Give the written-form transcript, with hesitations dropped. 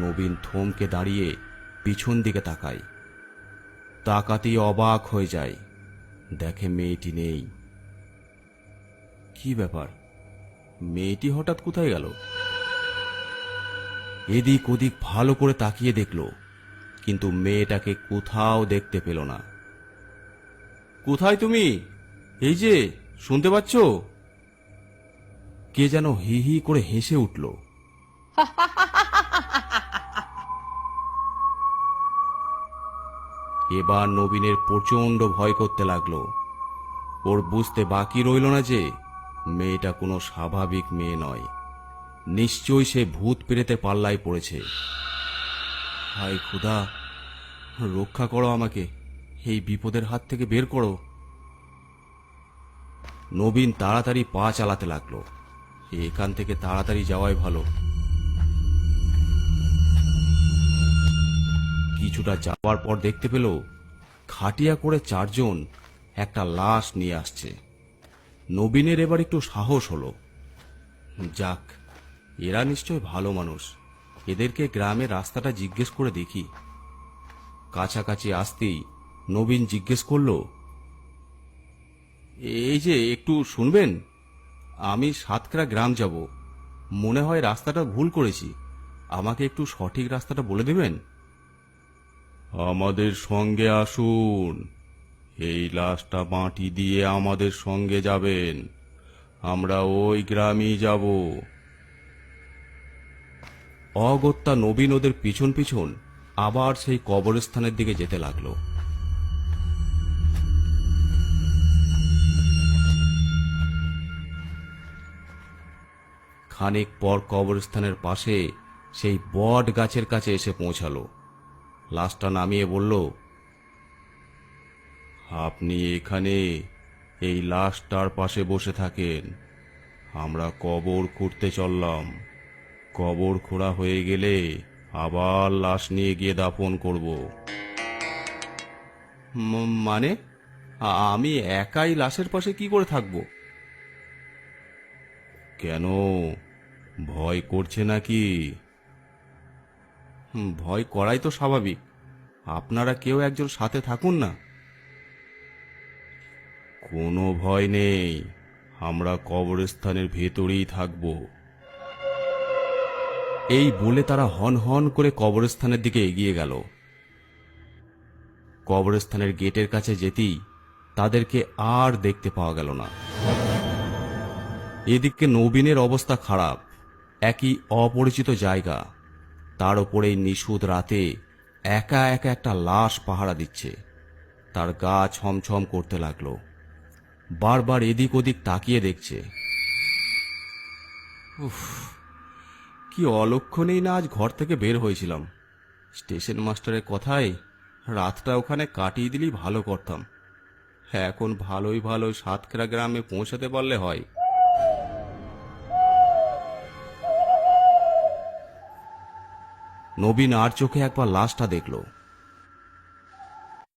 নবীন থমকে দাঁড়িয়ে পিছন দিকে তাকায়। তাকাতেই অবাক হয়ে যায়, দেখে মেয়েটি নেই। কি ব্যাপার, মেয়েটি হঠাৎ কোথায় গেল? এদিক ওদিক ভালো করে তাকিয়ে দেখল, কিন্তু মেয়েটাকে কোথাও দেখতে পেল না। কোথায় তুমি? এই যে, শুনতে পাচ্ছ? কে যেন হি হি করে হেসে উঠল। এবার নবীনের প্রচন্ড ভয় করতে লাগলো। ওর বুঝতে বাকি রইল না যে মেয়েটা কোনো স্বাভাবিক মেয়ে নয়, নিশ্চয়ই সে ভূত প্রেতের পাল্লায় পড়েছে। হায় খোদা, রক্ষা করো আমাকে, এই বিপদের হাত থেকে বের করো। নবীন তাড়াতাড়ি পা চালাতে লাগলো, এখান থেকে তাড়াতাড়ি যাওয়াই ভালো। কিছুটা যাওয়ার পর দেখতে পেল খাটিয়া করে 4 জন একটা লাশ নিয়ে আসছে। নবীনের এবার একটু সাহস হলো। যাক, এরা নিশ্চয় ভালো মানুষ, এদেরকে গ্রামের রাস্তাটা জিজ্ঞেস করে দেখি। কাছাকাছি আসতেই নবীন জিজ্ঞেস করল, এই যে একটু শুনবেন, আমি সাতক্ষীরা গ্রাম যাব, মনে হয় রাস্তাটা ভুল করেছি, আমাকে একটু সঠিক রাস্তাটা বলে দেবেন? আমাদের সঙ্গে আসুন, এই লাশটা মাটি দিয়ে আমাদের সঙ্গে যাবেন, আমরা ওই গ্রামেই যাব। অগত্যা নবীন ওদের পিছন পিছন আবার সেই কবরস্থানের দিকে যেতে লাগলো। খানিক পর কবরস্থানের পাশে সেই বট গাছের কাছে এসে পৌঁছালো। লাশটা নামিয়ে বলল, আপনি এখানে এই লাশটার পাশে বসে থাকেন, আমরা কবর খুঁড়তে চললাম, কবর খোঁড়া হয়ে গেলে আবার লাশ নিয়ে গিয়ে দাফন করব। মানে আমি একাই লাশের পাশে কি করে থাকব? কেন, ভয় করছে নাকি? ভয় করাই তো স্বাভাবিক, আপনারা কেউ একজন সাথে থাকুন না। কোনো ভয় নেই, আমরা কবরস্থানের ভেতরেই থাকব। এই বলে তারা হন হন করে কবরস্থানের দিকে এগিয়ে গেল। কবরস্থানের গেটের কাছে যেতেই তাদেরকে আর দেখতে পাওয়া গেল না। এদিকে নবীনের অবস্থা খারাপ, একই অপরিচিত জায়গা, তার ওপরে নিশুদ রাতে একা একা একটা লাশ পাহারা দিচ্ছে। তার গা ছমছম করতে লাগলো, বারবার এদিক ওদিক তাকিয়ে দেখছে। উফ, কি অলক্ষণেই না আজ ঘর থেকে বের হয়েছিলাম। স্টেশন মাস্টারের কথায় রাতটা ওখানে কাটিয়ে দিলেই ভালো করতাম। এখন ভালোই ভালো সাতক্ষীরা গ্রামে পৌঁছাতে পারলে হয়। নবীন আর চোখে একবার লাশটা দেখল।